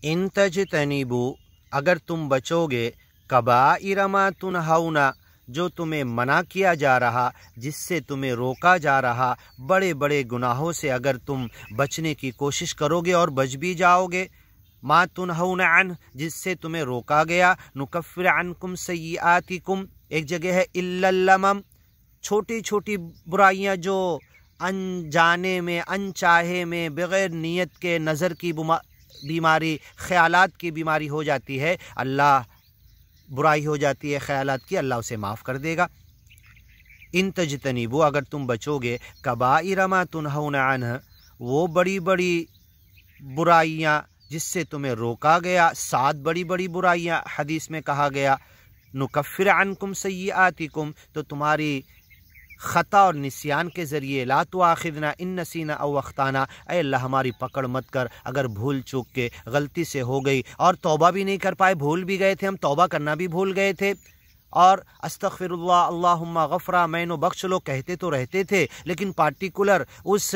ان تجتنبو اگر تم بچوگے کبائر ما تنہونا جو تمہیں منع کیا جا رہا، جس سے تمہیں روکا جا رہا، بڑے بڑے گناہوں سے اگر تم بچنے کی کوشش کرو گے اور بچ بھی جاؤ گے، ما تنہون عنہ جس سے تمہیں روکا گیا، نکفر عنکم سیئاتکم، ایک جگہ ہے الا اللمم، چھوٹی چھوٹی برائیاں جو انجانے میں، انچاہے میں، بغیر نیت کے نظر کی بیماری، خیالات کی بیماری ہو جاتی ہے، اللہ برائی ہو جاتی ہے خیالات کی، اللہ اسے معاف کر دے گا۔ ان تجتنبو اگر تم بچو گے کبائر ما تنہون عنہ وہ بڑی بڑی برائیاں جس سے تمہیں روکا گیا، 7 بڑی بڑی برائیاں حدیث میں کہا گیا، نکفر عنکم سیئاتکم تو تمہاری خطا اور نسیان کے ذریعے، لا تؤاخذنا ان نسینا او اخطانا، اے اللہ ہماری پکڑ مت کر اگر بھول چوک کے غلطی سے ہو گئی اور توبہ بھی نہیں کر پائے، بھول بھی گئے تھے، ہم توبہ کرنا بھی بھول گئے تھے، اور استغفر اللہ اللہم غفرا مینو بخش لو کہتے تو رہتے تھے، لیکن پارٹیکولر اس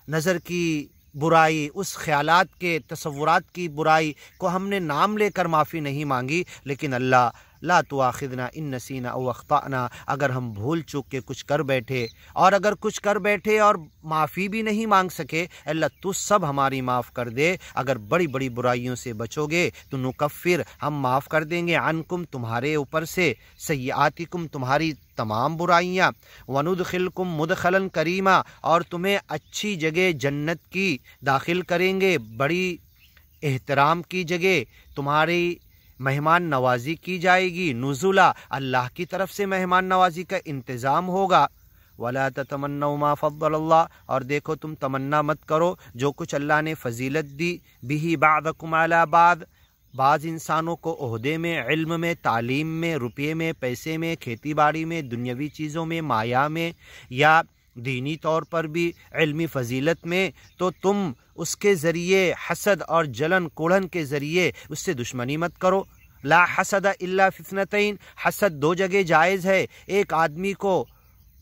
نظر کی برائی، اس خیالات کے تصورات کی برائی کو ہم نے نام لے کر معافی نہیں مانگی، لیکن اللہ لا تؤاخذنا ان نسینا او اخطأنا اگر ہم بھول چوک کے کچھ کر بیٹھے، اور اگر کچھ کر بیٹھے اور معافی بھی نہیں مانگ سکے، اللہ تو سب ہماری معاف کر دے، اگر بڑی بڑی برائیوں سے بچو گے تو نکفر ہم معاف کر دیں گے، عنکم تمہارے اوپر سے، سیئاتکم تمہاری تمام برائیاں، وندخلکم مدخلا کریما اور تمہیں اچھی جگہ جنت کی داخل کریں گے، بڑی احترام کی جگہ تمہاری مہمان نوازی کی جائے گی، نزلا اللہ کی طرف سے مہمان نوازی کا انتظام ہوگا، ولا تتمنوا ما فضل اللہ اور دیکھو تم تمنا مت کرو جو کچھ اللہ نے فضیلت دی، بہ بعضکم علی بعض بعض انسانوں کو عہدے میں، علم میں، تعلیم میں، روپے میں، پیسے میں، کھیتی باڑی میں، دنیاوی چیزوں میں، مایا میں، یا دینی طور پر بھی علمی فضیلت میں، تو تم اس کے ذریعے حسد اور جلن کوڑھن کے ذریعے اس سے دشمنی مت کرو۔ لا حسد الا فی اثنتین، حسد 2 جگہ جائز ہے، ایک آدمی کو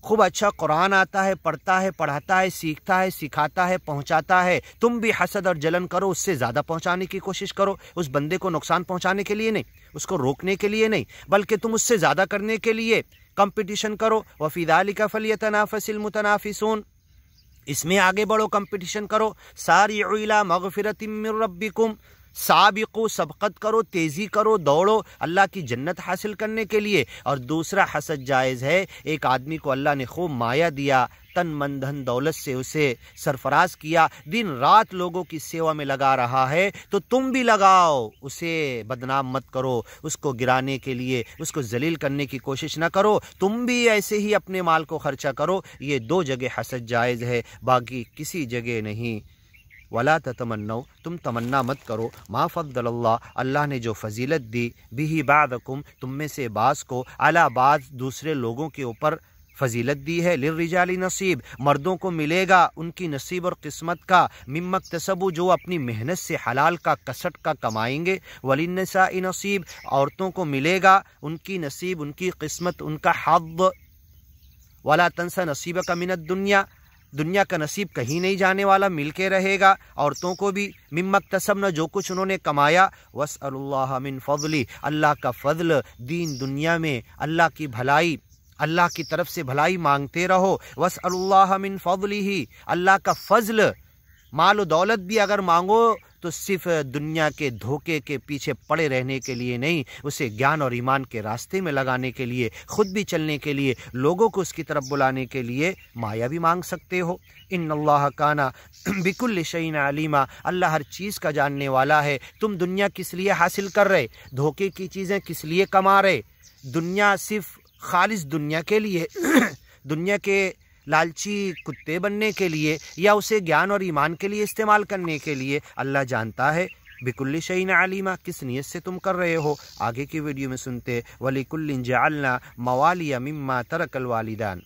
خوب اچھا قرآن آتا ہے، پڑھتا ہے، پڑھاتا ہے، سیکھتا ہے، سکھاتا ہے، پہنچاتا ہے، تم بھی حسد اور جلن کرو، اس سے زیادہ پہنچانے کی کوشش کرو، اس بندے کو نقصان پہنچانے کے لیے نہیں، اس کو روکنے کے لیے نہیں، بلکہ تم اس سے زیادہ کرنے کے لیے کمپٹیشن کرو، وفی ذالک فلیتنافس المتنافسون، اس میں آگے بڑھو، کمپٹیشن کرو، سارعوا الی مغفرۃ من ربکم، سابقو سبقت کرو، تیزی کرو، دوڑو اللہ کی جنت حاصل کرنے کے لیے۔ اور دوسرا حسد جائز ہے، ایک آدمی کو اللہ نے خوب مایا دیا، تن من دھن دولت سے اسے سرفراز کیا، دن رات لوگوں کی سیوا میں لگا رہا ہے، تو تم بھی لگاؤ، اسے بدنام مت کرو، اس کو گرانے کے لیے، اس کو ذلیل کرنے کی کوشش نہ کرو، تم بھی ایسے ہی اپنے مال کو خرچہ کرو۔ یہ 2 جگہ حسد جائز ہے، باقی کسی جگہ نہیں۔ ولا تتمنوا تم تمنا مت کرو، ما فضل اللہ اللہ نے جو فضیلت دی، بہ بعضکم تم میں سے بعض کو، علی بعض دوسرے لوگوں کے اوپر فضیلت دی ہے، للرجال نصیب مردوں کو ملے گا ان کی نصیب اور قسمت کا، مما اکتسبوا جو اپنی محنت سے حلال کا کسٹ کا کمائیں گے، وللنساء نصیب عورتوں کو ملے گا ان کی نصیب، ان کی قسمت، ان کا حظ، ولا تنس نصیبک من الدنیا دنیا کا نصیب کہیں نہیں جانے والا، مل کے رہے گا، عورتوں کو بھی مما اکتسبنا جو کچھ انہوں نے کمایا، واسألوا اللہ من فضلی اللہ کا فضل دین دنیا میں، اللہ کی بھلائی، اللہ کی طرف سے بھلائی مانگتے رہو، واسألوا اللہ من فضلہ اللہ کا فضل، مال و دولت بھی اگر مانگو تو صرف دنیا کے دھوکے کے پیچھے پڑے رہنے کے لیے نہیں، اسے گیان اور ایمان کے راستے میں لگانے کے لیے، خود بھی چلنے کے لیے، لوگوں کو اس کی طرف بلانے کے لیے مایا بھی مانگ سکتے ہو۔ ان اللہ کان بکل شیء علیما اللہ ہر چیز کا جاننے والا ہے۔ تم دنیا کس لیے حاصل کر رہے، دھوکے کی چیزیں کس لیے کما رہے، دنیا صرف خالص دنیا کے لیے دنیا کے لالچی کتے بننے کے لیے، یا اسے گیان اور ایمان کے لیے استعمال کرنے کے لیے، اللہ جانتا ہے۔ بکل شیء علیما کس نیت سے تم کر رہے ہو، آگے کی ویڈیو میں سنتے۔ وَلِكُلٍّ جَعَلْنَا مَوَالِيَ مِمَّا تَرَكَ الْوَالِدَانِ